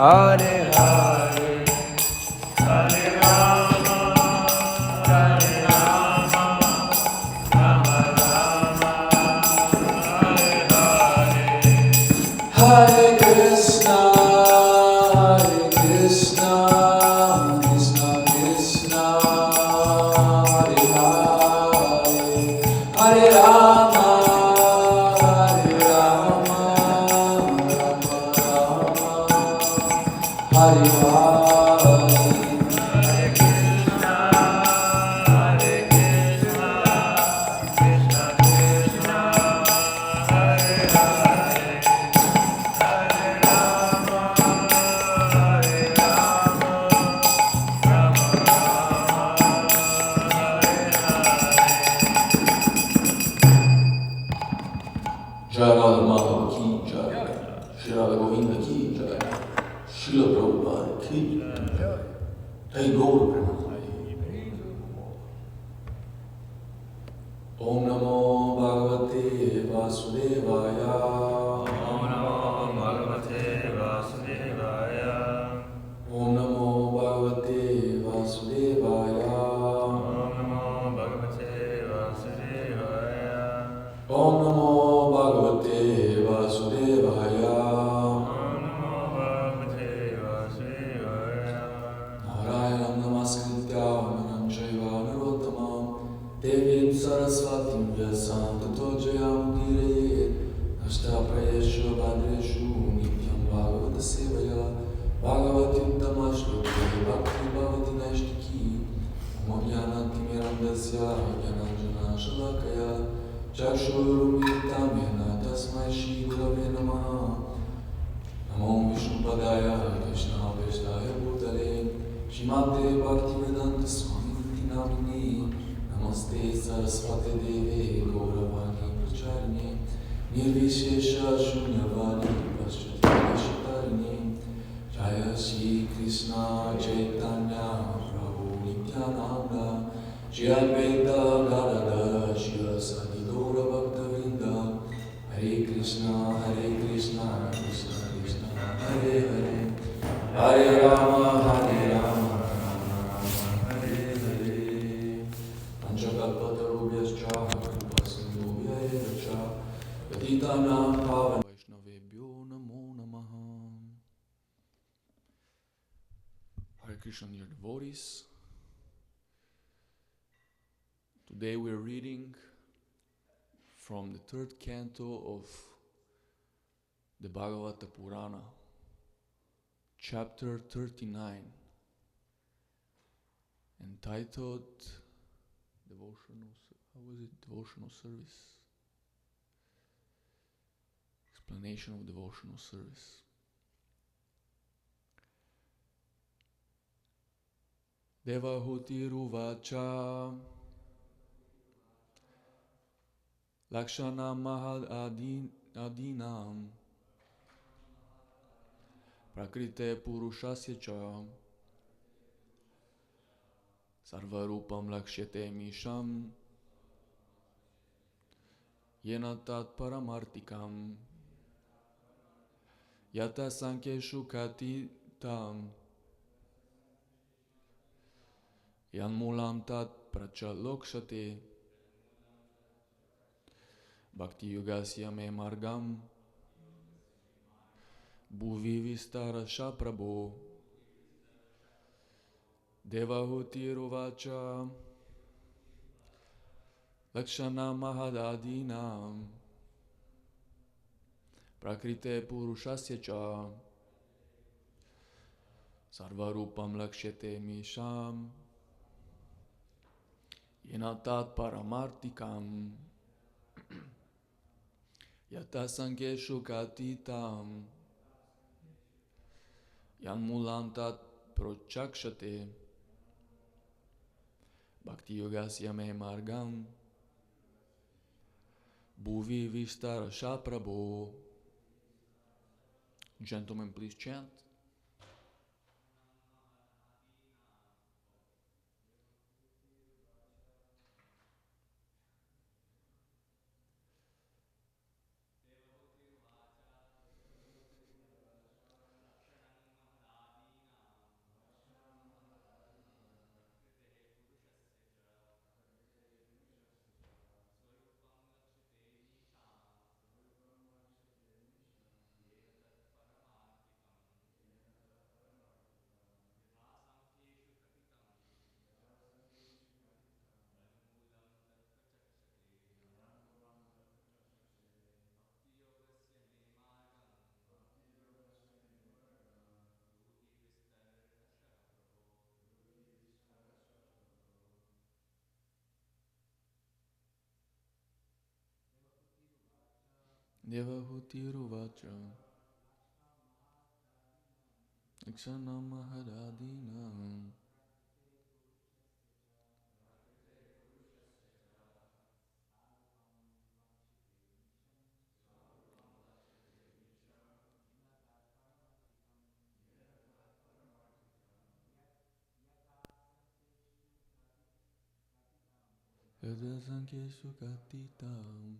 Hare Hare, Hare Rama, Hare Rama, Rama Rama, Hare Hare, Hare Krishna, Hare Krishna, Krishna Krishna, Hare Hare, Hare Rama, Hare Rama, Rama Rama, Hare Hare. Hare Krishna, Hare Krishna, Krishna Krishna, Hare Hare, Hare Rama, Hare Rama, Rama Rama, Hare Hare. Jai Radha Madhava ki jai, Shri Radha Govinda ki jai, Srila Prabhupada ki jai. Jai Gaur Premanandi. Om Namo Bhagavate Vasudevaya. Om Namo Bhagavate Vasudevaya. Om Namo Bhagavate Vasudevaya. Om Namo Bhagavate Vasudevaya. Om Namo Bhagavate Vasudevaya. Om Namo Bhagavate Vasudevaya. Narayanam Namaskritya Naram Chaiva Narottamam Devim Saraswatim Vyasam Tato Jayamudire Ashtaprayeshu Bhadreshu Nityam Bhagavata Sevaya Bhagavati Uttamashloke Bhakti Bhavati Naishtiki Omagyananti Mirandasya Gyananjana Shalakaya Chakshurumritam Yena Tasmai Shri Gurave Namaha Namo Vishnupadaya Krishna Veshtaya Bhutale Shrimate Bhaktivedanta Swami Niti Namini Namaste Saraswate Deve Gauravani Pracharine Nirvishesha Shunyavani Paschati Vishitarini Jaya Shri Krishna Chaitanya Prabhu Nityananda Shri Advaita Gadadhara Shivasadi Gaura Bhaktavinda Hare Krishna Krishna Krishna Hare Hare Hare Rama Hare Rama Rama Rama Hare Hare Panchakalpatarubhyascha Kripasindhubhyaeva Patitanam Pavan Vaishnavebhyo Namo Namaha. Hare Krishna, dear devotees. Today we are reading from the third canto of the Bhagavata Purana, chapter 39, entitled Devotional Service. Explanation of devotional service. Devahutiruvacha Lakshana Mahad Adinam Prakrite Purushasya Cha Sarvarupam Lakshyate Misham Yena Tat Paramartikam Yata Sankeshu Katitam Yanmulam Tat Prachalokshate Bhakti Yogasya Me Margam Bhuvi Vistarasha Prabhu Devahutiruvacha Lakshana Mahadadinam Prakrite Purushasya Cha Sarvarupam Lakshyate Misham Yenatat Paramartikam Yata Sankeshu Katitam Yanmulantat Prochakshate Bhakti Yogasya Me Margam Bhuvi Vistarasha Prabhu. Gentlemen, please chant. Devahutiruvacha Akshanam Maharadinam Yadasankeshu Katitam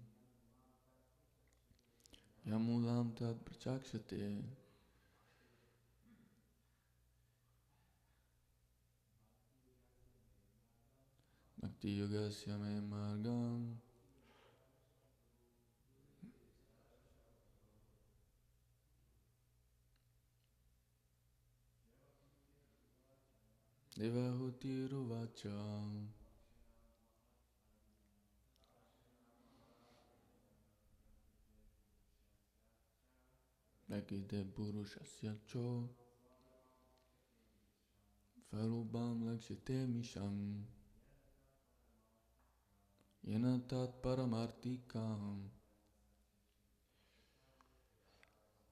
Yamulam Tad Prachakshate Bhakti Yogasya Me Margam Devahutiruvacha Lakite Purushasya Cho Farubam Lakshite Misham Yanatat Paramartikam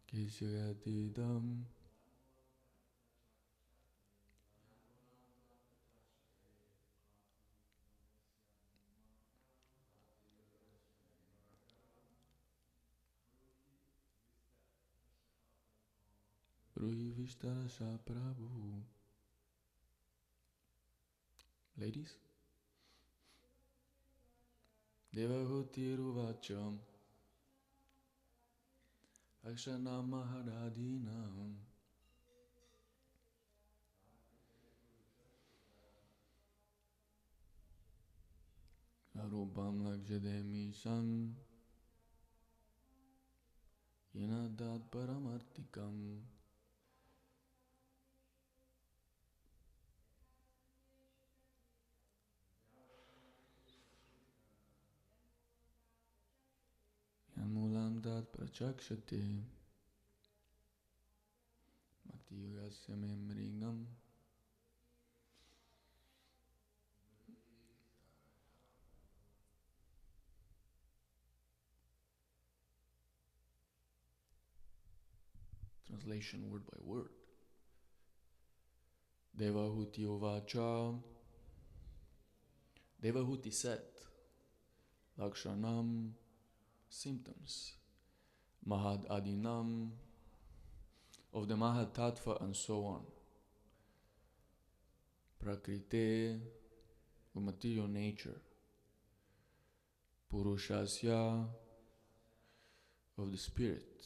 Keshagatidam Bruhi Vishtarasha Prabhu. Ladies, Devahutiruvacha Akshana Maharadinam Arubam Lakshademi San Yanadat Paramartikam Yanmulam Dat Prachakshate Bhakti Yogasya Memringam Translation word by word. Devahuti Uvacha Devahuti said, Lakshanam, symptoms, Mahad Adinam, of the Mahad Tattva and so on, Prakrite, of material nature, Purushasya, of the spirit,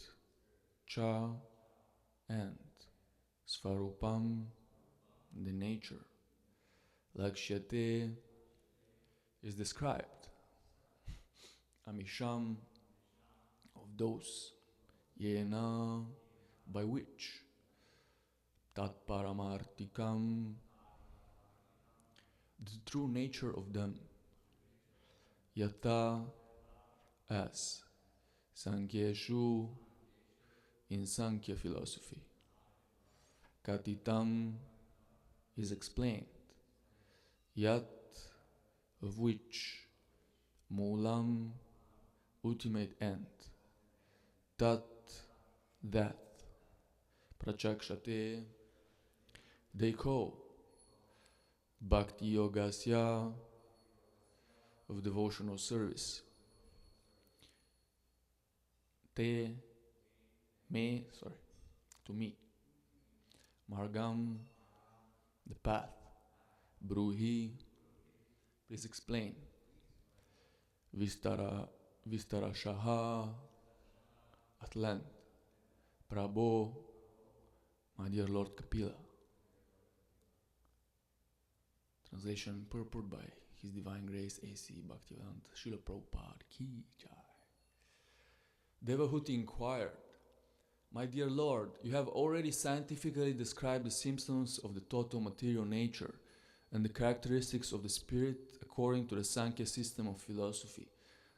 Cha, and Svarupam, the nature, Lakshyate, is described, Amisham, of those, Yena, by which, Tat Paramartikam, the true nature of them, Yata, as, Sankheshu, in Sankhya philosophy, Katitam, is explained, Yat, of which, Mulam, ultimate end, Tat, that, Prachakshate, they call, Bhakti Yogasya, of devotional service, to me, Margam, the path, Bruhi, please explain, Vistarashaha, at length, Prabhu, my dear Lord Kapila. Translation purport by His Divine Grace A.C. Bhaktivedanta Srila Prabhupada Ki Jai. Devahuti inquired, my dear Lord, you have already scientifically described the symptoms of the total material nature and the characteristics of the spirit according to the Sankhya system of philosophy.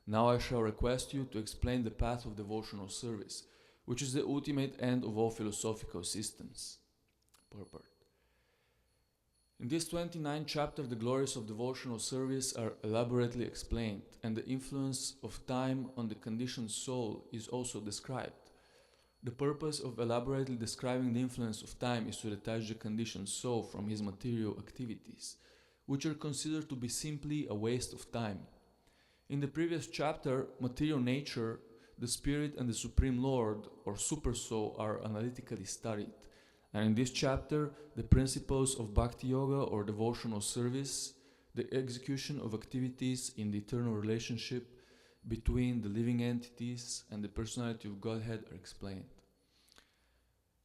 Now I shall request you to explain the path of devotional service, which is the ultimate end of all philosophical systems. Purport. In this 29th chapter, the glories of devotional service are elaborately explained, and the influence of time on the conditioned soul is also described. The purpose of elaborately describing the influence of time is to detach the conditioned soul from his material activities, which are considered to be simply a waste of time. In the previous chapter, material nature, the spirit and the Supreme Lord, or Super Soul, are analytically studied. And in this chapter, the principles of Bhakti Yoga or devotional service, the execution of activities in the eternal relationship between the living entities and the personality of Godhead are explained.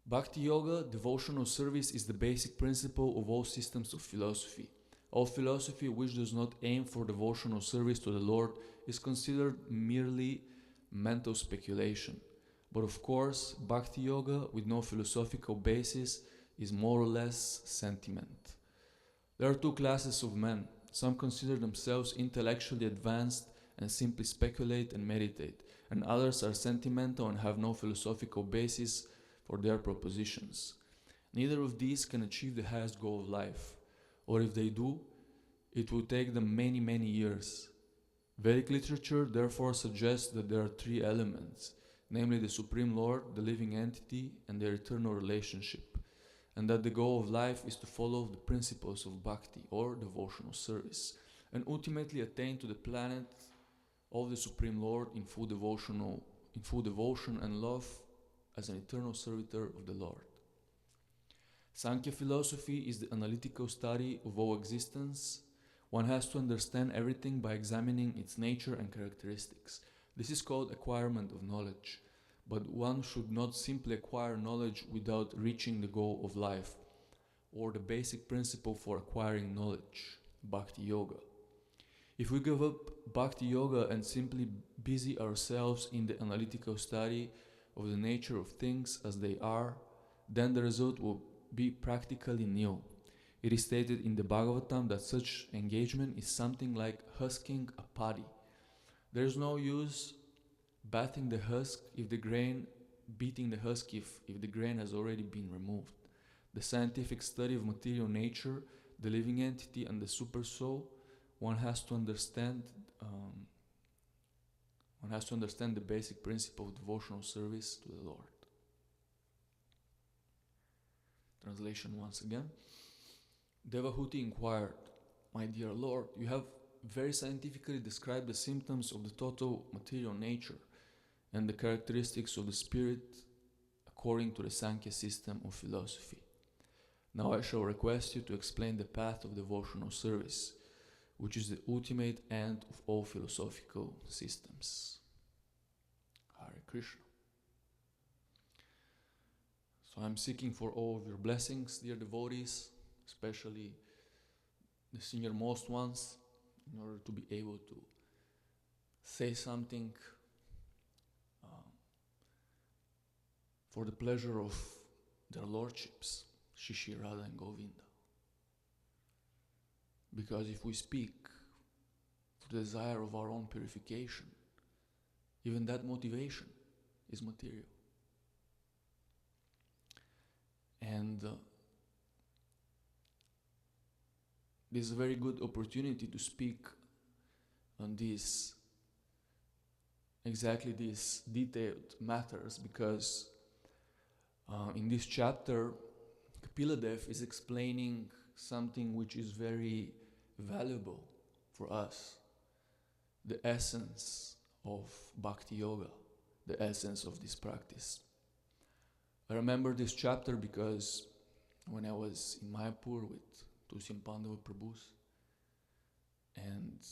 Bhakti Yoga, devotional service, is the basic principle of all systems of philosophy. All philosophy which does not aim for devotional service to the Lord is considered merely mental speculation. But of course, Bhakti Yoga with no philosophical basis is more or less sentiment. There are two classes of men. Some consider themselves intellectually advanced and simply speculate and meditate, and others are sentimental and have no philosophical basis for their propositions. Neither of these can achieve the highest goal of life, or if they do, it will take them many, many years. Vedic literature therefore suggests that there are three elements, namely the Supreme Lord, the living entity, and their eternal relationship, and that the goal of life is to follow the principles of bhakti, or devotional service, and ultimately attain to the planet of the Supreme Lord in full devotion and love as an eternal servitor of the Lord. Sankhya philosophy is the analytical study of all existence. One has to understand everything by examining its nature and characteristics. This is called acquirement of knowledge, but one should not simply acquire knowledge without reaching the goal of life, or the basic principle for acquiring knowledge, Bhakti Yoga. If we give up Bhakti Yoga and simply busy ourselves in the analytical study of the nature of things as they are, then the result will be practically nil. It is stated in the Bhāgavatam that such engagement is something like husking a paddy. There is no use beating the husk if the grain has already been removed. The scientific study of material nature, the living entity, and the super soul, one has to understand the basic principle of devotional service to the Lord. Translation once again. Devahuti inquired, "My dear Lord, you have very scientifically described the symptoms of the total material nature and the characteristics of the spirit according to the Sankhya system of philosophy. Now I shall request you to explain the path of devotional service, which is the ultimate end of all philosophical systems." Hare Krishna. So I'm seeking for all of your blessings, dear devotees, especially the senior-most ones, in order to be able to say something for the pleasure of their lordships, Shishi, Radha and Govinda. Because if we speak for the desire of our own purification, even that motivation is material. And this is a very good opportunity to speak on exactly these detailed matters, because in this chapter, Kapiladev is explaining something which is very valuable for us, the essence of Bhakti Yoga, the essence of this practice. I remember this chapter because when I was in Mayapur with Tulsi and Pandava Prabhus, and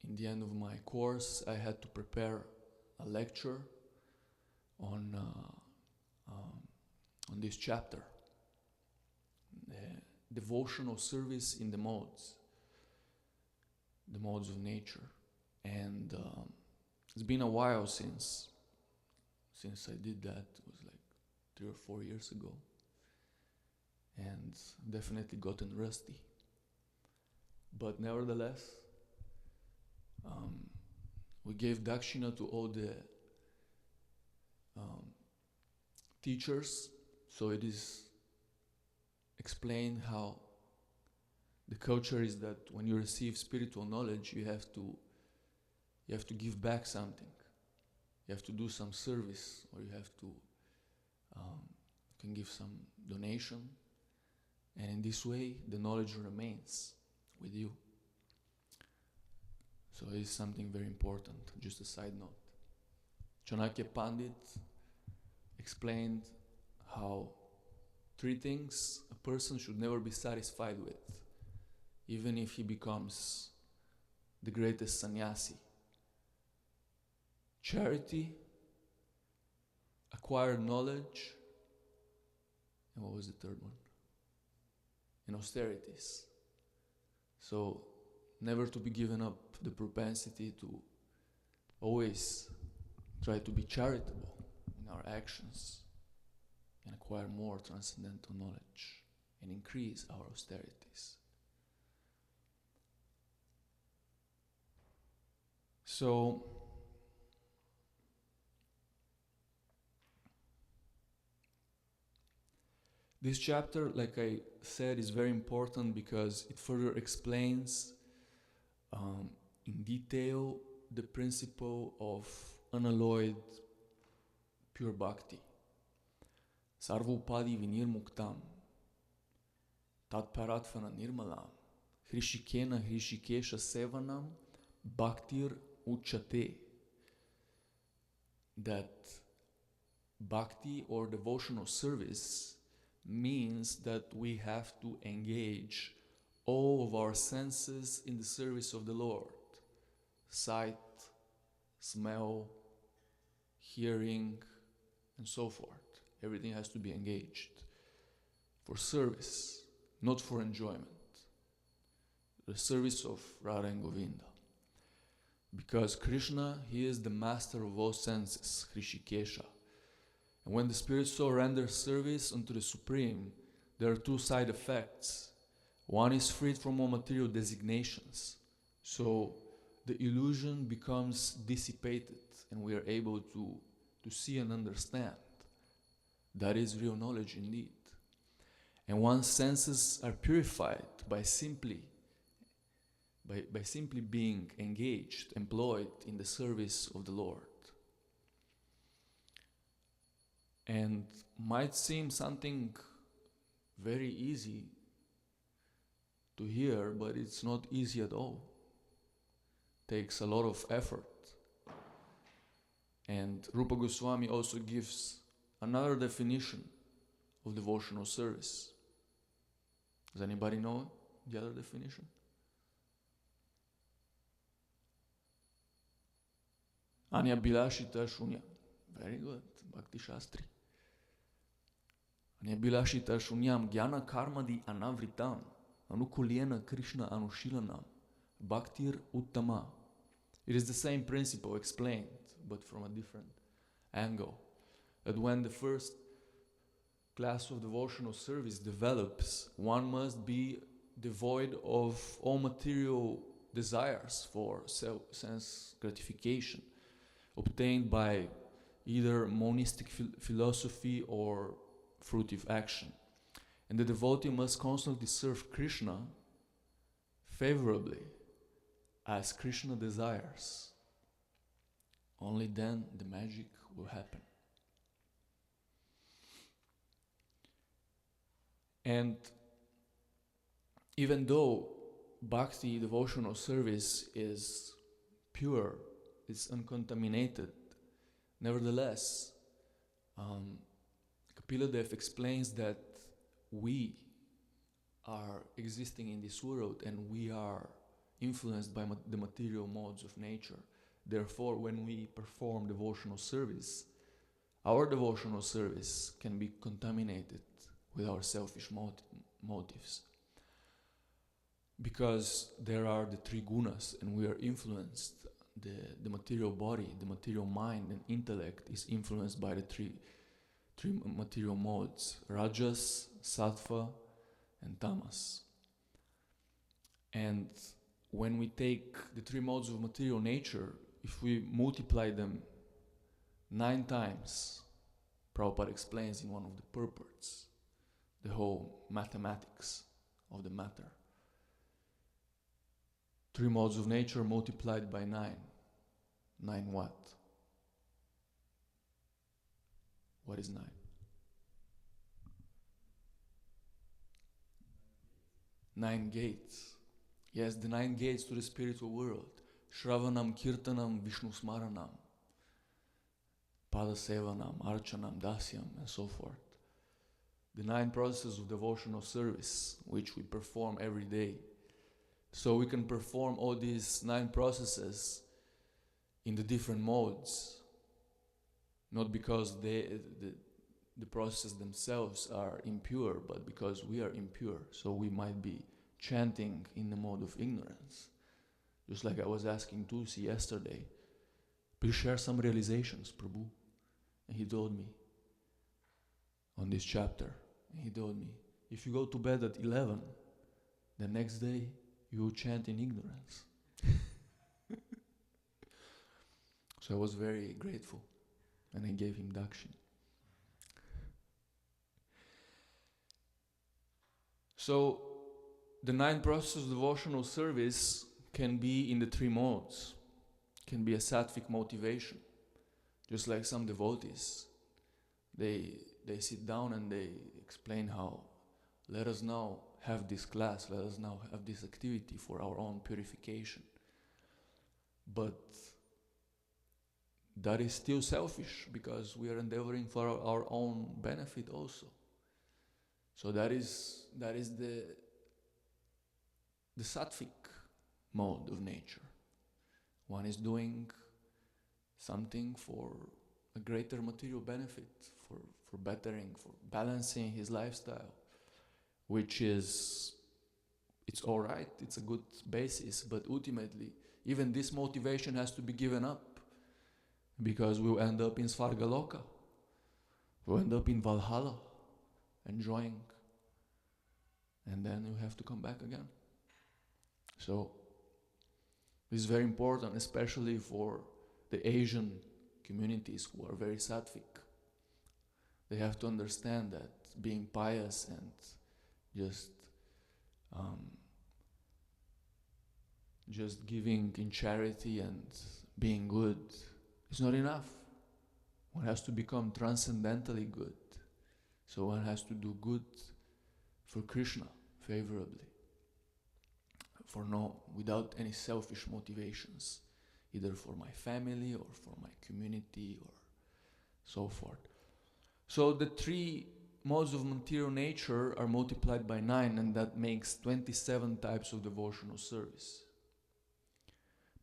in the end of my course I had to prepare a lecture on this chapter, devotional service in the modes of nature. And it's been a while since I did that. It was like 3 or 4 years ago, and definitely gotten rusty. But nevertheless, we gave dakshina to all the teachers, so it is explained how the culture is that when you receive spiritual knowledge, you have to give back something. You have to do some service, or you have to you can give some donation, and in this way the knowledge remains with you. So it is something very important. Just a side note. Chanakya Pandit explained how 3 things a person should never be satisfied with, even if he becomes the greatest sannyasi: charity, acquired knowledge, and what was the third one? And austerities. So never to be given up the propensity to always try to be charitable in our actions and acquire more transcendental knowledge and increase our austerities. So this chapter, like I said, is very important because it further explains in detail the principle of unalloyed pure bhakti. Sarvopadi vinir muktam, tat paratvana nirmalam, hrishikena hrishikesha sevanam, bhaktir uchate. That bhakti or devotional service means that we have to engage all of our senses in the service of the Lord. Sight, smell, hearing, and so forth. Everything has to be engaged for service, not for enjoyment. The service of Radha and Govinda. Because Krishna, he is the master of all senses, Hrishikesha. And when the spirit soul renders service unto the Supreme, there are 2 side effects. One is freed from all material designations. So the illusion becomes dissipated and we are able to see and understand. That is real knowledge indeed. And one's senses are purified by simply being engaged, employed in the service of the Lord. And might seem something very easy to hear, but it's not easy at all. Takes a lot of effort. And Rupa Goswami also gives another definition of devotional service. Does anybody know the other definition? Anya Bilashita Shunya. Very good, Bhakti Shastri. Anya Bilashita Shunyam Jnana Karma di Anavritam Anukulyena Krishna Anushilanam Bhaktir Uttama. It is the same principle explained, but from a different angle. That when the first class of devotional service develops, one must be devoid of all material desires for sense gratification, obtained by either monistic philosophy or fruitive action. And the devotee must constantly serve Krishna favorably as Krishna desires. Only then the magic will happen. And even though bhakti, devotional service, is pure, it's uncontaminated, nevertheless, Kapiladev explains that we are existing in this world and we are influenced by the material modes of nature. Therefore, when we perform devotional service, our devotional service can be contaminated with our selfish motives. Because there are the 3 gunas and we are influenced, the material body, the material mind and intellect is influenced by the three material modes, Rajas, Sattva and Tamas. And when we take the 3 modes of material nature, if we multiply them 9 times, Prabhupada explains in one of the purports, the whole mathematics of the matter. Three modes of nature multiplied by 9. 9 what? What is 9? 9 gates. Yes, the 9 gates to the spiritual world. Shravanam, Kirtanam, Vishnu Smaranam, Padasevanam, Archanam, Dasyam, and so forth. The 9 processes of devotional service which we perform every day. So we can perform all these 9 processes in the different modes, not because the processes themselves are impure, but because we are impure. So we might be chanting in the mode of ignorance. Just like I was asking Tulsi yesterday, please share some realizations, Prabhu. And he told me, on this chapter, he told me, if you go to bed at 11, the next day you will chant in ignorance. So I was very grateful, and I gave him dakshin. So the 9 processes of devotional service can be in the 3 modes. Can be a sattvic motivation, just like some devotees. They sit down and they explain how, let us now have this class, let us now have this activity for our own purification. But that is still selfish, because we are endeavoring for our own benefit also. So that is the sattvic mode of nature. One is doing something for a greater material benefit, for bettering, for balancing his lifestyle, which is, it's all right, it's a good basis, but ultimately, even this motivation has to be given up, because we'll end up in Svargaloka. We'll end up in Valhalla, enjoying, and then you have to come back again. So this is very important, especially for the Asian communities who are very sattvic. They have to understand that being pious and just giving in charity and being good is not enough. One has to become transcendentally good. So one has to do good for Krishna favorably, without any selfish motivations, either for my family or for my community or so forth. So the 3 modes of material nature are multiplied by 9, and that makes 27 types of devotional service.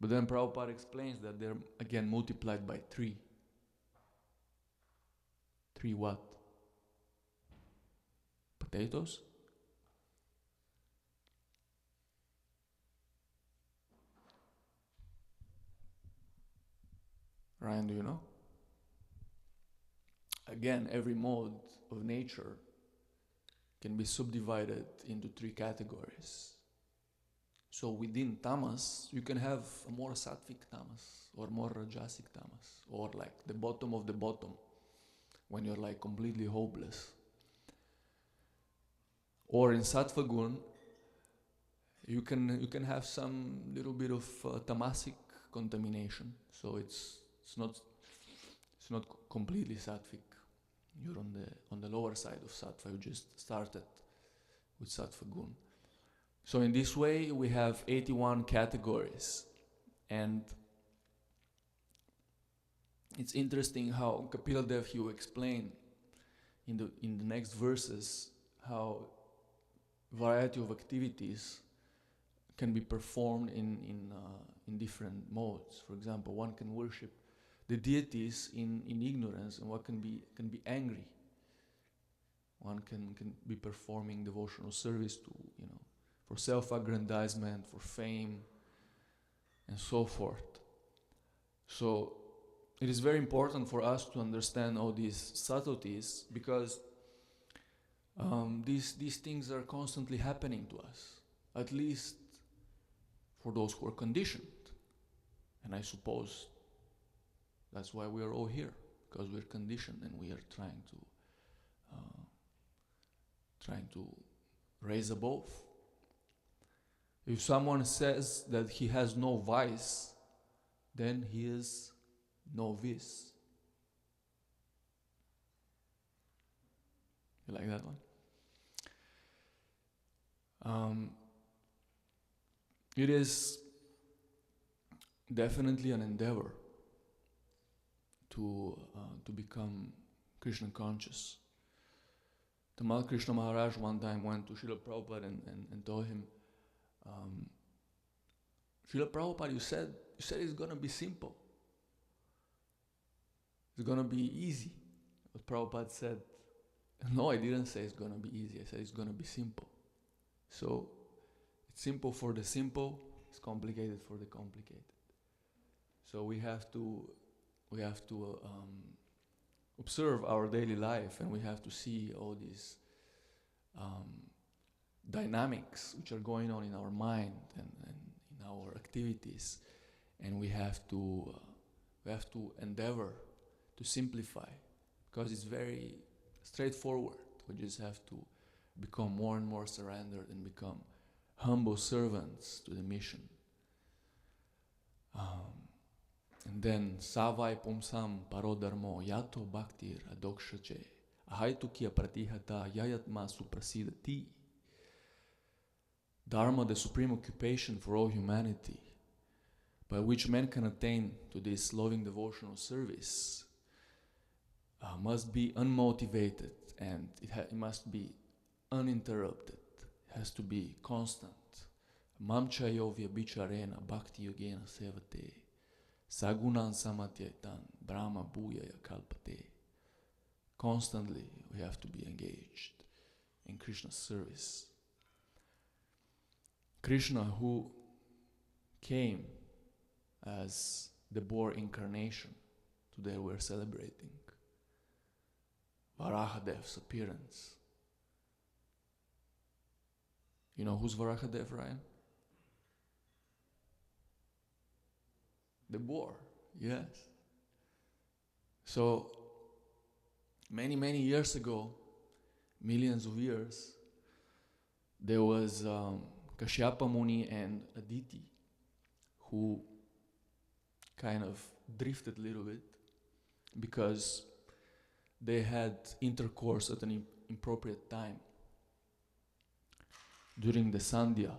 But then Prabhupada explains that they're again multiplied by 3. 3 what? Potatoes? Ryan, do you know? Again, every mode of nature can be subdivided into 3 categories. So within tamas, you can have a more sattvic tamas, or more rajasic tamas, or like the bottom of the bottom, when you're like completely hopeless. Or in sattva gun, you can have some little bit of tamasic contamination. So it's not completely sattvic. You're on the lower side of sattva. You just started with sattva gun. So in this way, we have 81 categories, and it's interesting how Kapila Dev, he will explain in the next verses how variety of activities can be performed in different modes. For example, one can worship the deities in ignorance, and one can be angry. One can be performing devotional service to, for self-aggrandizement, for fame, and so forth. So it is very important for us to understand all these subtleties, because these things are constantly happening to us, at least for those who are conditioned. And I suppose that's why we are all here, because we're conditioned and we are trying to raise above. If someone says that he has no vice, then he is no vice. You like that one? It is definitely an endeavor to become Krishna conscious. Tamal Krishna Maharaj one time went to Srila Prabhupada and told him, Srila Prabhupada, you said it's gonna be simple. It's gonna be easy. But Prabhupada said, no, I didn't say it's gonna be easy. I said it's gonna be simple. So it's simple for the simple, it's complicated for the complicated. So we have to observe our daily life, and we have to see all these dynamics which are going on in our mind and in our activities, and we have to endeavor to simplify, because it's very straightforward. We just have to become more and more surrendered and become humble servants to the mission. And then savai pumsam parodharmo yato bhaktir adokshache ahaitukya pratihata yayatma suprasidati. Dharma, the supreme occupation for all humanity, by which man can attain to this loving devotional service, must be unmotivated, and it must be uninterrupted. It has to be constant. Mamchayo vyabhicharena bhakti yogena sevate sagunan samatyaitan brahma bhuyaya kalpate. Constantly we have to be engaged in Krishna's service. Krishna, who came as the boar incarnation, today we're celebrating Varahadev's appearance. You know who's Varahadev, Ryan? The boar, yes. So, many years ago, millions of years, there was Kashyapa Muni and Aditi, who kind of drifted a little bit because they had intercourse at an inappropriate time during the Sandhya,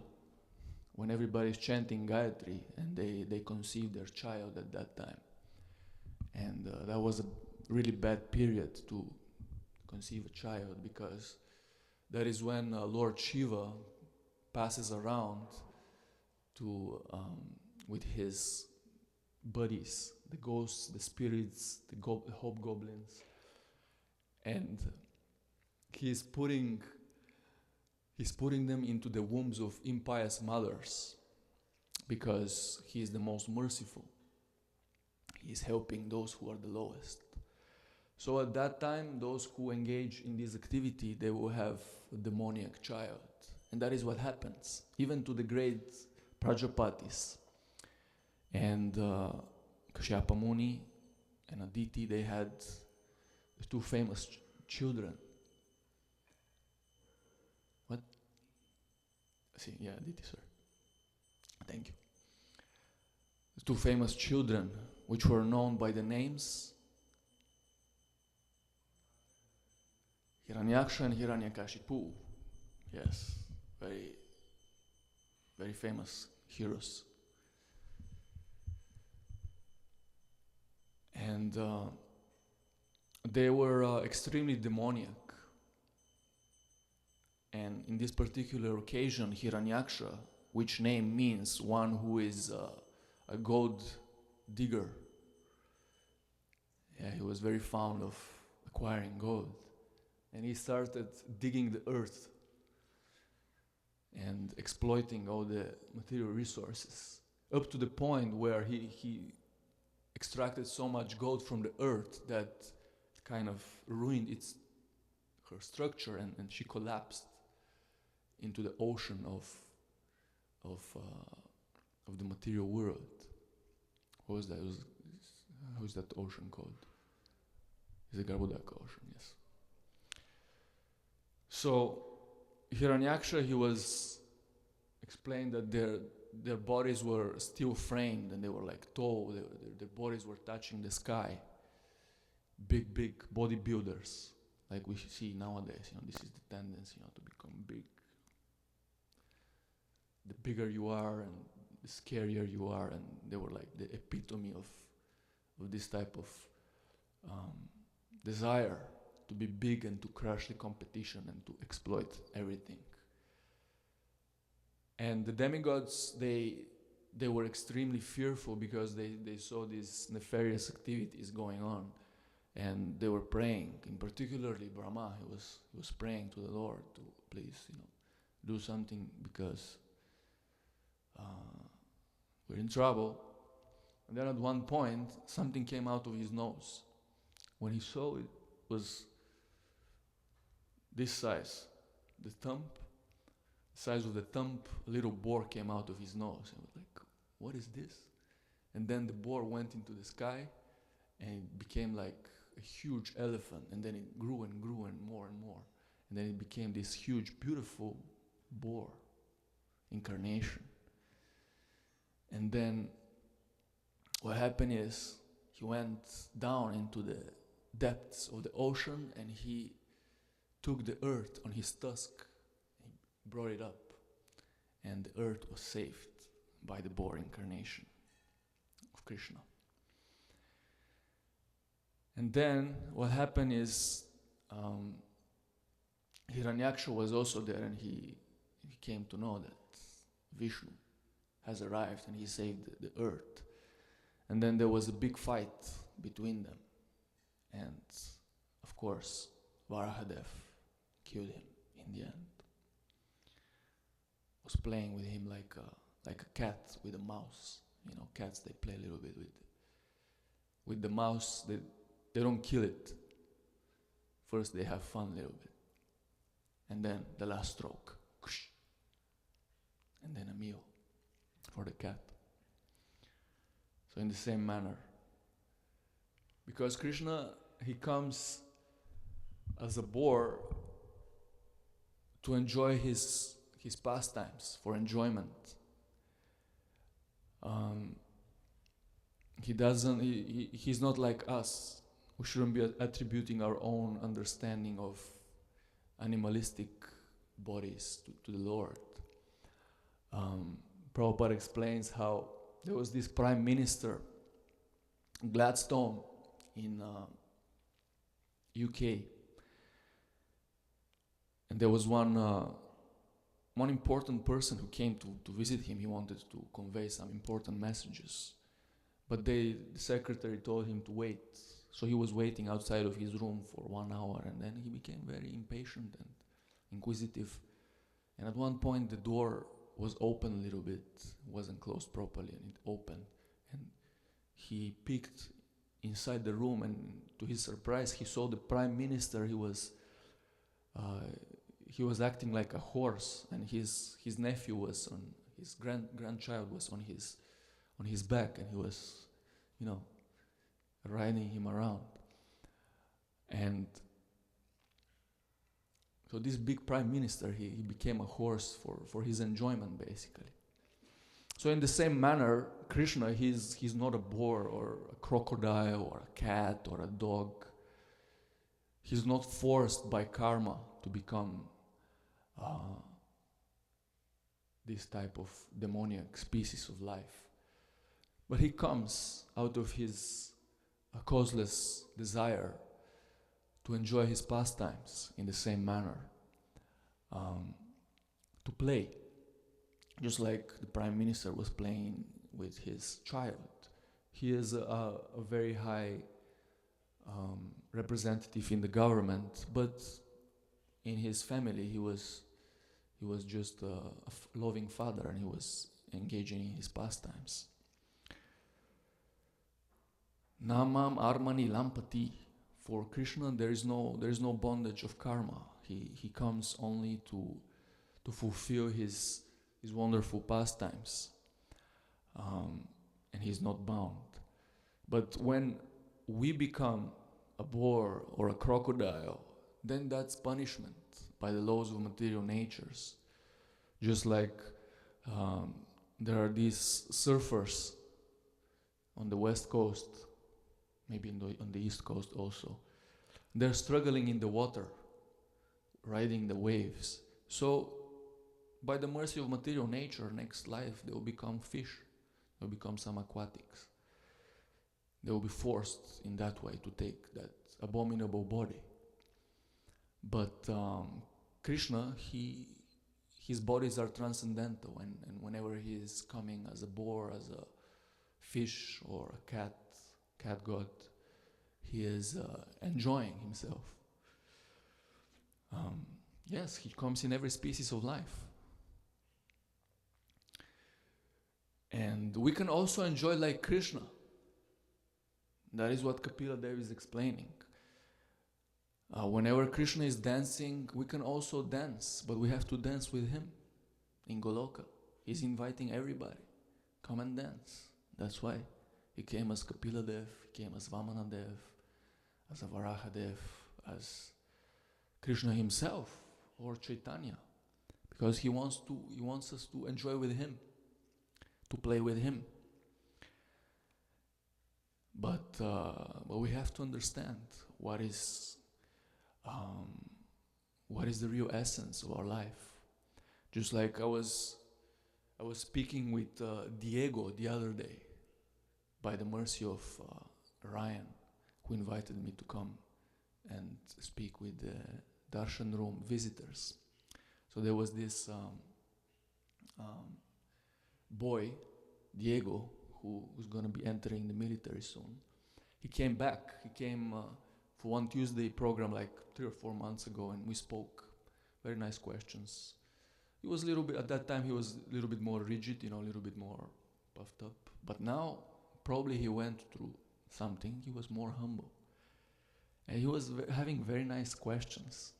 when everybody's chanting Gayatri, and they conceived their child at that time. And that was a really bad period to conceive a child, because that is when Lord Shiva passes around to with his buddies, the ghosts, the spirits, the hobgoblins, and he's putting them into the wombs of impious mothers, because he is the most merciful. He is helping those who are the lowest. So at that time, those who engage in this activity, they will have a demoniac child. And that is what happens, even to the great Prajapatis. And Kashyapa Muni and Aditi, they had two famous children. What? See, yeah, Aditi, sir. Thank you. The two famous children, which were known by the names Hiranyaksha and Hiranyakashipu. Yes, very, very famous heroes. And they were extremely demoniac. And in this particular occasion, Hiranyaksha, which name means one who is a gold digger. Yeah, he was very fond of acquiring gold. And he started digging the earth and exploiting all the material resources, up to the point where he extracted so much gold from the earth that it kind of ruined her structure, and she collapsed into the ocean of the material world. What was that? How is that ocean called? It's the Garbhodaka ocean, yes. So Hiranyaksha, he was explained that their bodies were still framed and they were like tall. Their bodies were touching the sky. Big bodybuilders, like we see nowadays. This is the tendency, to become big. The bigger you are, and the scarier you are, and they were like the epitome of this type of desire to be big and to crush the competition and to exploit everything. And the demigods, they were extremely fearful because they saw these nefarious activities going on, and they were praying. In particularly Brahma, he was praying to the Lord to please, do something because we're in trouble. And then at one point, something came out of his nose. When he saw it, was this size, the thumb. Size of the thumb, a little boar came out of his nose. I was like, what is this? And then the boar went into the sky and it became like a huge elephant, and then it grew and grew and more. And then it became this huge, beautiful boar incarnation. And then what happened is he went down into the depths of the ocean and he took the earth on his tusk, brought it up, and the earth was saved by the boar incarnation of Krishna. And then what happened is Hiranyaksha was also there, and he came to know that Vishnu has arrived and he saved the earth. And then there was a big fight between them, and of course Varahadev killed him in the end. Was playing with him like a cat with a mouse. Cats, they play a little bit with the mouse. They don't kill it. First they have fun a little bit, and then the last stroke, and then a meal for the cat. So in the same manner, because Krishna, he comes as a boar to enjoy his pastimes, for enjoyment. He's not like us. We shouldn't be attributing our own understanding of animalistic bodies to the Lord. Prabhupada explains how there was this prime minister, Gladstone, in UK, and there was one important person who came to visit him. He wanted to convey some important messages, but the secretary told him to wait. So he was waiting outside of his room for 1 hour, and then he became very impatient and inquisitive. And at one point the door was open a little bit, wasn't closed properly, and it opened. And he peeked inside the room, and to his surprise, he saw the prime minister. He was acting like a horse, and his nephew was on his grandchild was on his back, and he was, riding him around. And so this big prime minister, he became a horse for his enjoyment, basically. So in the same manner, Krishna, he's not a boar or a crocodile or a cat or a dog. He's not forced by karma to become this type of demoniac species of life. But he comes out of his causeless desire to enjoy his pastimes in the same manner, to play, just like the prime minister was playing with his child. He is a very high representative in the government, but in his family he was just a loving father, and he was engaging in his pastimes. Namam armani lampati. For Krishna, there is no bondage of karma. He comes only to fulfill his wonderful pastimes, and he's not bound. But when we become a boar or a crocodile, then that's punishment by the laws of material natures. Just like there are these surfers on the west coast, maybe on the east coast also. They're struggling in the water, riding the waves. So, by the mercy of material nature, next life they will become fish. They will become some aquatics. They will be forced in that way to take that abominable body. But Krishna, his bodies are transcendental, and whenever he is coming as a boar, as a fish or a cat god, he is enjoying himself. Yes, he comes in every species of life. And we can also enjoy like Krishna. That is what Kapila Dev is explaining. Whenever Krishna is dancing, we can also dance, but we have to dance with him in Goloka. He's inviting everybody, come and dance. That's why he came as Kapila Dev, he came as Vamana Dev, as a Varaha Dev, as Krishna himself or Chaitanya, because he wants us to enjoy with him, to play with him. But we have to understand what is the real essence of our life. Just like I was speaking with Diego the other day, by the mercy of Ryan, who invited me to come and speak with the Darshan Room visitors. So there was this boy, Diego, who's going to be entering the military soon. He came back. He came for one Tuesday program like 3 or 4 months ago, and we spoke. Very nice questions. He was a little bit, at that time he was a little bit more rigid, a little bit more puffed up. But now, probably he went through something. He was more humble. And he was having very nice questions.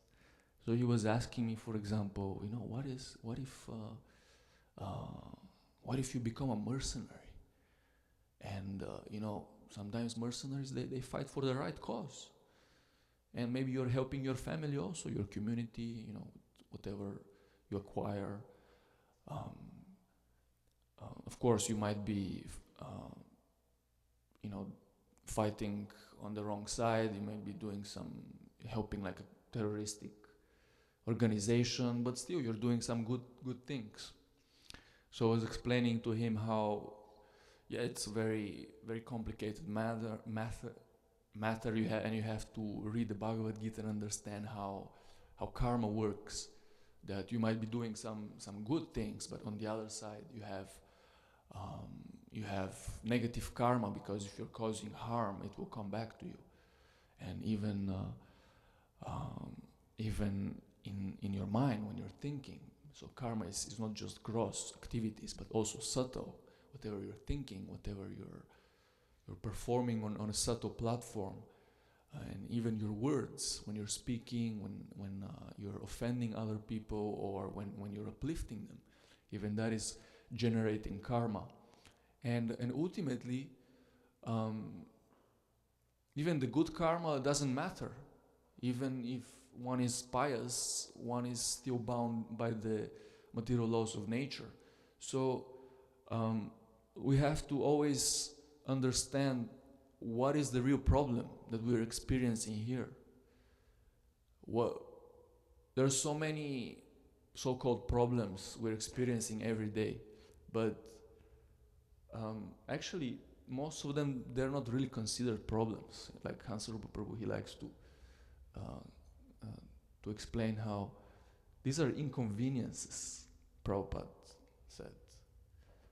So he was asking me, for example, what if you become a mercenary? And, sometimes mercenaries, they fight for the right cause. And maybe you're helping your family also, your community, whatever you acquire. Of course, you might be, fighting on the wrong side. You might be doing helping like a terroristic organization, but still you're doing some good things. So I was explaining to him how, it's a very, very complicated matter. You have to read the Bhagavad Gita and understand how karma works. That you might be doing some good things, but on the other side you have negative karma, because if you're causing harm, it will come back to you. And even in your mind when you're thinking. So karma is not just gross activities, but also subtle. Whatever you're thinking, whatever you're performing on a subtle platform, and even your words when you're speaking, when you're offending other people, or when you're uplifting them, even that is generating karma. And ultimately, even the good karma doesn't matter. Even if one is pious, one is still bound by the material laws of nature. So we have to always understand what is the real problem that we're experiencing here. There are so many so-called problems we're experiencing every day, but actually most of them, they're not really considered problems. Like Hansarupa Prabhu, he likes to explain how these are inconveniences, Prabhupada said.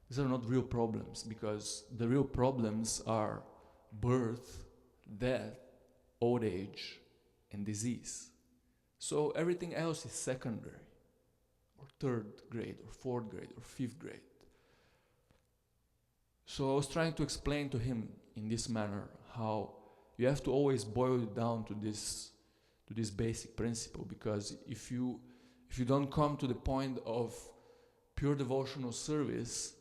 These are not real problems, because the real problems are birth, death, old age, and disease. So everything else is secondary, or third grade, or fourth grade, or fifth grade. So I was trying to explain to him in this manner how you have to always boil it down to this basic principle, because if you don't come to the point of pure devotional service,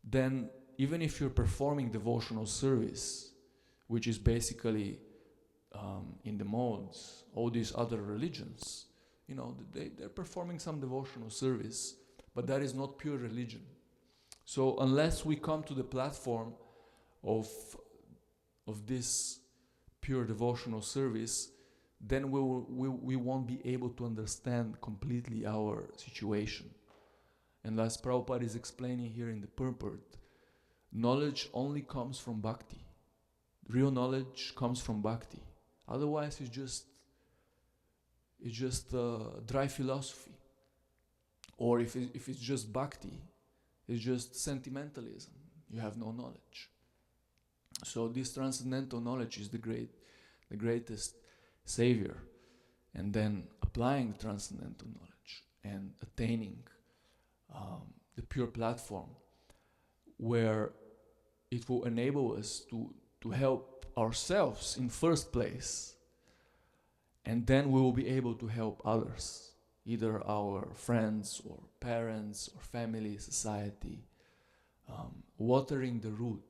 then even if you're performing devotional service, which is basically in the modes, all these other religions, they're performing some devotional service, but that is not pure religion. So unless we come to the platform of this pure devotional service, then we won't be able to understand completely our situation. And as Prabhupada is explaining here in the purport, knowledge only comes from bhakti. Real knowledge comes from bhakti. Otherwise, it's just dry philosophy. Or if it's just bhakti, it's just sentimentalism. You have no knowledge. So this transcendental knowledge is the greatest savior. And then applying the transcendental knowledge and attaining the pure platform, where it will enable us to help ourselves in first place, and then we will be able to help others, either our friends or parents or family, society, watering the root.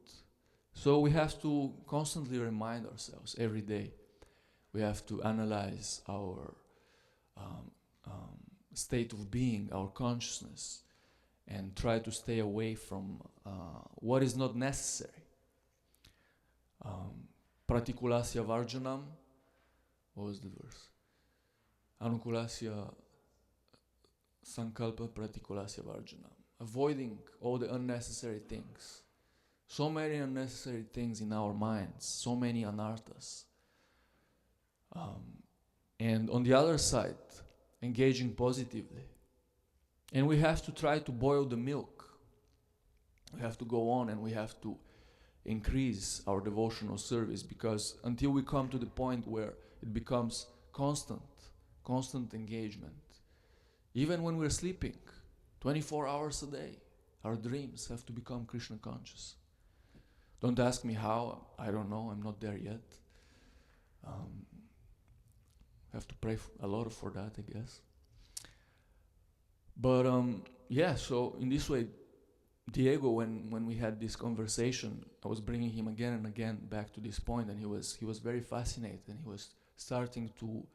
So we have to constantly remind ourselves every day. We have to analyze our state of being, our consciousness, and try to stay away from what is not necessary. Pratikulasya varjanam, what was the verse? Anukulasya sankalpa pratikulasya varjanam. Avoiding all the unnecessary things. So many unnecessary things in our minds, so many anarthas. And on the other side, engaging positively. And we have to try to boil the milk. We have to go on and we have to increase our devotional service, because until we come to the point where it becomes constant engagement, even when we're sleeping, 24 hours a day, our dreams have to become Krishna conscious. Don't ask me how, I don't know, I'm not there yet. Have to pray a lot for that, I guess. But so in this way, Diego, when we had this conversation, I was bringing him again and again back to this point, and he was very fascinated, and he was starting to.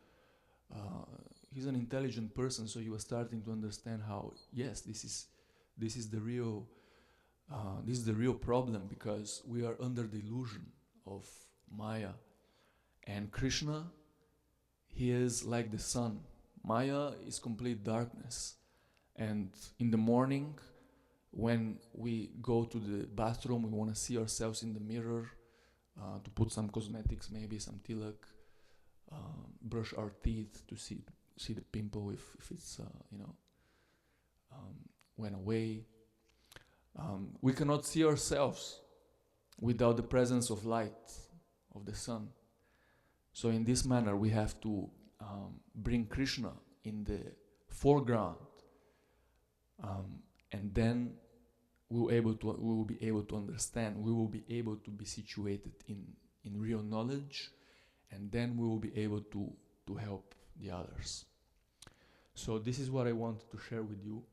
He's an intelligent person, so he was starting to understand how, yes, this is the real problem, because we are under the illusion of Maya, and Krishna, he is like the sun. Maya is complete darkness, and in the morning, when we go to the bathroom, we want to see ourselves in the mirror, to put some cosmetics, maybe some tilak, brush our teeth to see the pimple if it's went away. We cannot see ourselves without the presence of light of the sun. So in this manner, we have to bring Krishna in the foreground. And then we will be able to understand, we will be able to be situated in real knowledge, and then we will be able to help the others. So this is what I wanted to share with you,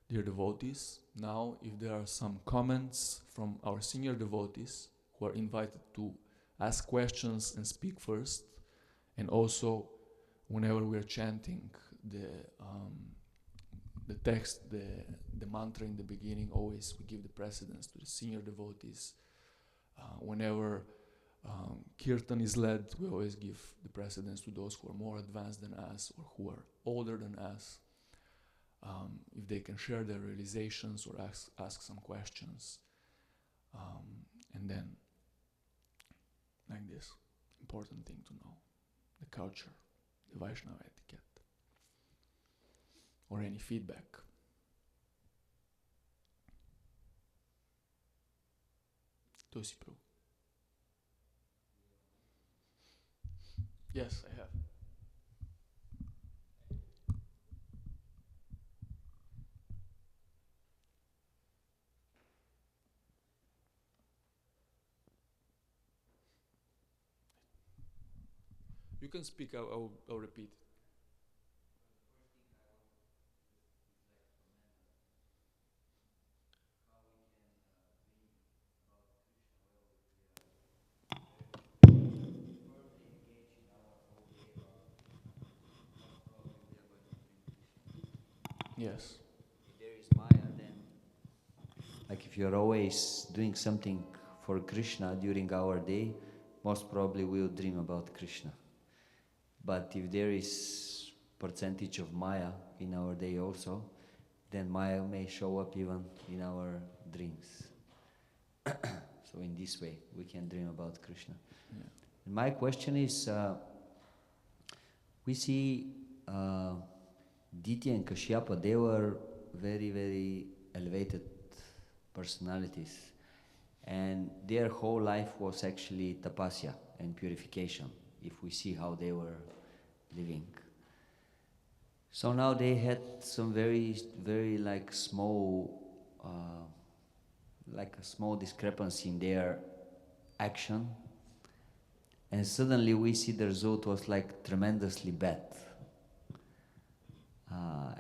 dear devotees. Now, if there are some comments from our senior devotees who are invited to ask questions and speak first, and also whenever we are chanting the text, the mantra in the beginning, always we give the precedence to the senior devotees. Whenever kirtan is led, we always give the precedence to those who are more advanced than us or who are older than us. If they can share their realizations or ask some questions. And then, like this, important thing to know, the culture, the Vaishnava etiquette, or any feedback. Tosi Prabhu. Yes, I have. You can speak, I'll repeat. Yes. There is Maya Like if you're always doing something for Krishna during our day, most probably we'll dream about Krishna. But if there is percentage of Maya in our day also, then Maya may show up even in our dreams. So in this way, we can dream about Krishna. Yeah. And my question is, we see Ditya and Kashyapa, they were very, very elevated personalities. And their whole life was actually tapasya and purification, if we see how they were living. So now they had some very, very like small, like a small discrepancy in their action, and suddenly we see the result was like tremendously bad.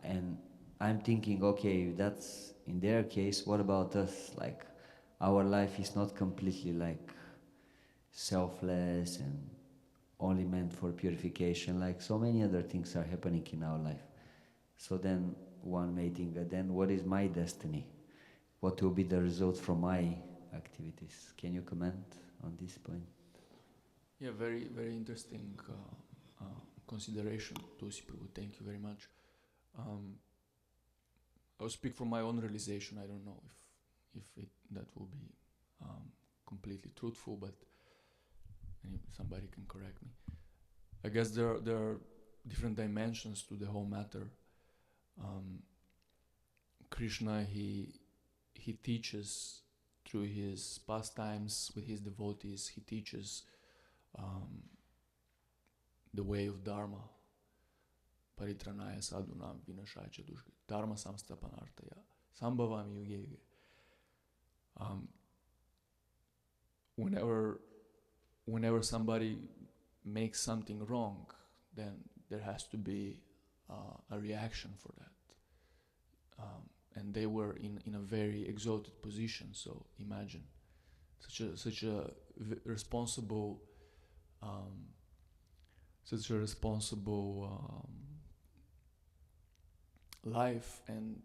And I'm thinking, okay, if that's in their case, what about us? Like, our life is not completely like selfless and only meant for purification, like so many other things are happening in our life. So then one may think, then what is my destiny? What will be the result from my activities? Can you comment on this point? Yeah, very, very interesting consideration, Tulsi Prabhu. Thank you very much. I'll speak from my own realization. I don't know if that will be completely truthful, but somebody can correct me. I guess there are different dimensions to the whole matter. Krishna, he teaches through his pastimes with his devotees. He teaches the way of Dharma. Paritranaya sadhunam vinashaya cha dushka. Dharma samstapanartaya. Sambhavami yuge yuge. Whenever somebody makes something wrong, then there has to be a reaction for that. And they were in a very exalted position. So imagine such a responsible life, and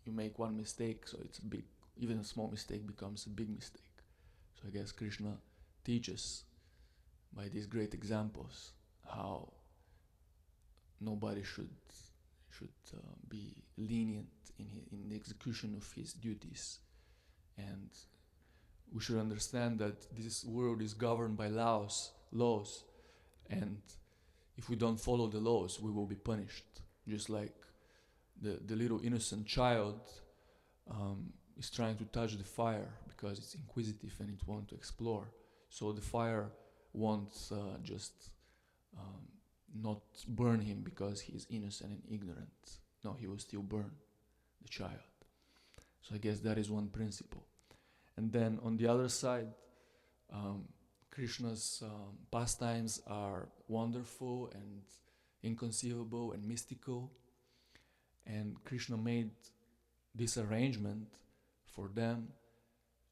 you make one mistake, so it's a big, even a small mistake becomes a big mistake. So I guess Krishna teaches by these great examples how nobody should be lenient in the execution of his duties, and we should understand that this world is governed by laws, and if we don't follow the laws, we will be punished. Just like the little innocent child is trying to touch the fire because it's inquisitive and it wants to explore. So the fire won't just not burn him because he is innocent and ignorant. No, he will still burn the child. So I guess that is one principle. And then on the other side, Krishna's pastimes are wonderful and inconceivable and mystical. And Krishna made this arrangement for them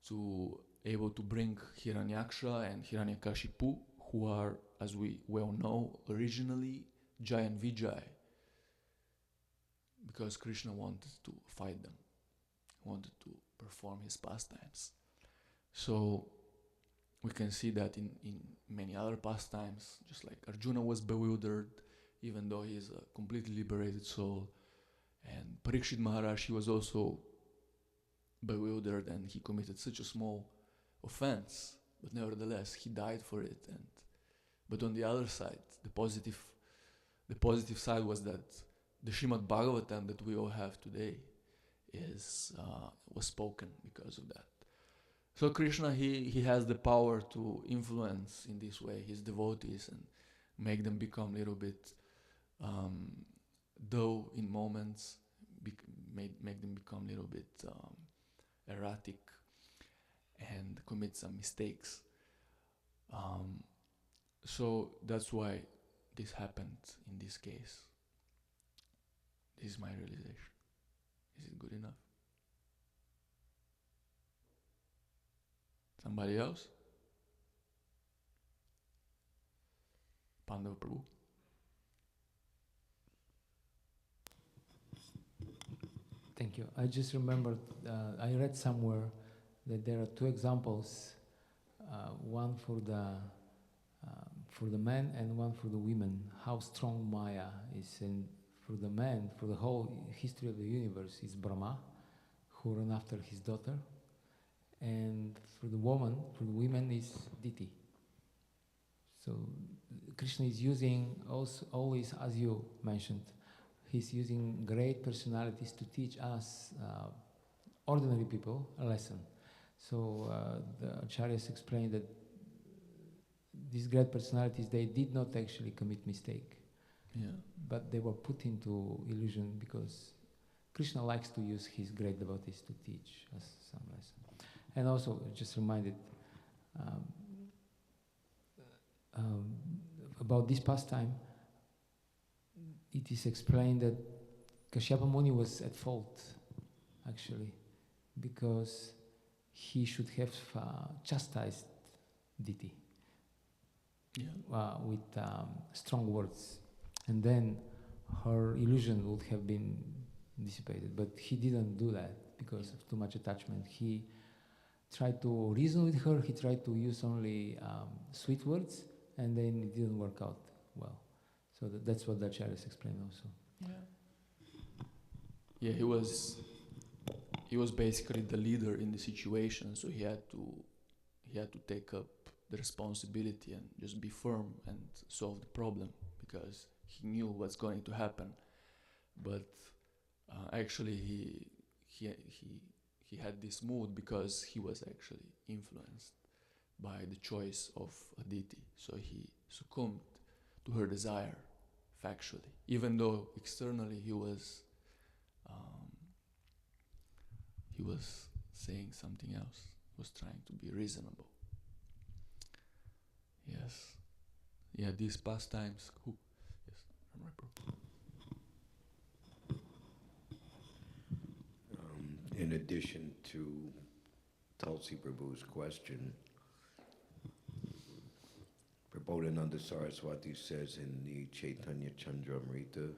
to able to bring Hiranyaksha and Hiranyakashipu, who are, as we well know, originally Jai and Vijay, because Krishna wanted to fight them, wanted to perform his pastimes. So we can see that in many other pastimes, just like Arjuna was bewildered, even though he is a completely liberated soul. And Parikshit Maharaj, he was also bewildered, and he committed such a small offense, but nevertheless he died for it. But on the other side, the positive side was that the Srimad Bhāgavatam that we all have today was spoken because of that. So Krishna, he has the power to influence in this way his devotees and make them become a little bit dull in moments, make them become a little bit erratic and commit some mistakes. So that's why this happened in this case. This is my realization. Is it good enough? Somebody else? Pandava Prabhu? Thank you. I just remembered, I read somewhere that there are two examples, one for the men and one for the women, how strong Maya is. And for the men, for the whole history of the universe, is Brahma, who ran after his daughter. And for the women is Diti. So Krishna is using also, always, as you mentioned, he's using great personalities to teach us, ordinary people, a lesson. So the acharyas explained that these great personalities, they did not actually commit mistake, but they were put into illusion because Krishna likes to use his great devotees to teach us some lesson. And also, just reminded about this pastime, it is explained that Kashyapa Muni was at fault, actually, because he should have chastised Diti with strong words, and then her illusion would have been dissipated. But he didn't do that because of too much attachment. He tried to reason with her, he tried to use only sweet words, and then it didn't work out well. So that's what the acharyas explained also. Yeah, he was basically the leader in the situation, so he had to take up the responsibility and just be firm and solve the problem because he knew what's going to happen. But actually, he had this mood because he was actually influenced by the choice of Aditi. So he succumbed to her desire factually, even though externally he was saying something else. He was trying to be reasonable. Yes. Yeah, these pastimes. Yes, I'm right, Prabhu. In addition to Tulsi Prabhu's question, Prabodhananda Saraswati says in the Chaitanya Chandramrita,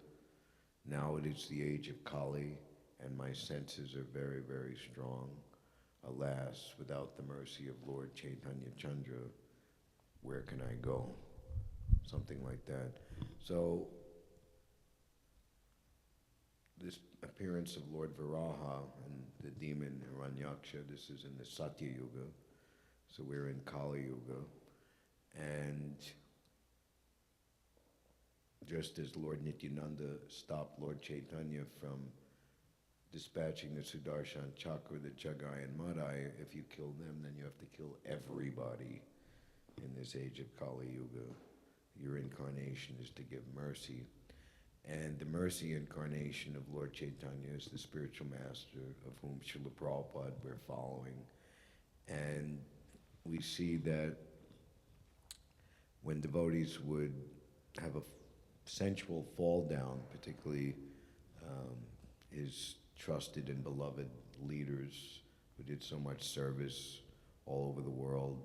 now it is the age of Kali, and my senses are very, very strong. Alas, without the mercy of Lord Chaitanya Chandra, where can I go? Something like that. So, this appearance of Lord Varaha and the demon Hiranyaksha, this is in the Satya Yuga, so we're in Kali Yuga, and just as Lord Nityananda stopped Lord Chaitanya from dispatching the Sudarshan Chakra, the Jagai and Madai, if you kill them, then you have to kill everybody in this age of Kali Yuga. Your incarnation is to give mercy. And the mercy incarnation of Lord Chaitanya is the spiritual master of whom Srila Prabhupada we're following. And we see that when devotees would have a sensual fall down, particularly his trusted and beloved leaders who did so much service all over the world,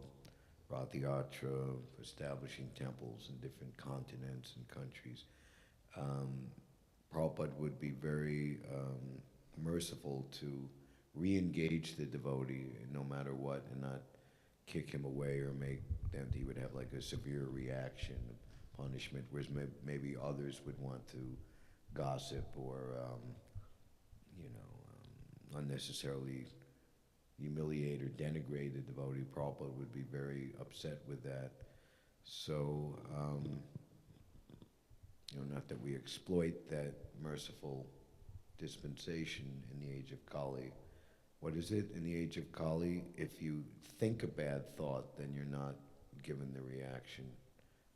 Rathayatra, establishing temples in different continents and countries, Prabhupada would be very merciful to re-engage the devotee no matter what and not kick him away or make them, he would have like a severe reaction, punishment, whereas maybe others would want to gossip or, unnecessarily humiliate or denigrate the devotee. Prabhupada would be very upset with that. So, not that we exploit that merciful dispensation in the age of Kali. What is it in the age of Kali? If you think a bad thought, then you're not given the reaction.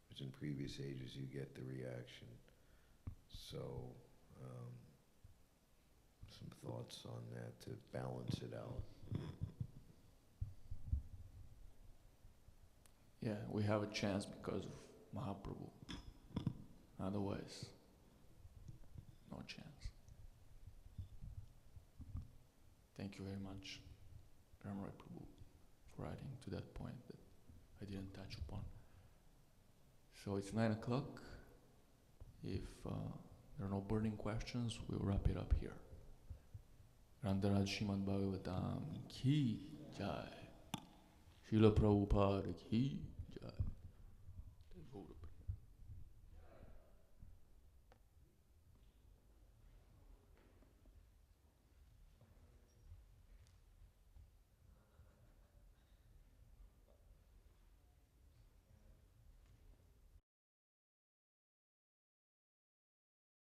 Whereas in previous ages, you get the reaction. So, some thoughts on that to balance it out. Yeah, we have a chance because of Mahaprabhu. Otherwise, no chance. Thank you very much, Ramrai Prabhu, for adding to that point that I didn't touch upon. So it's 9 o'clock. If there are no burning questions, we'll wrap it up here. Grantaraj Srimad Bhāgavatam ki jai. Srila Prabhupada ki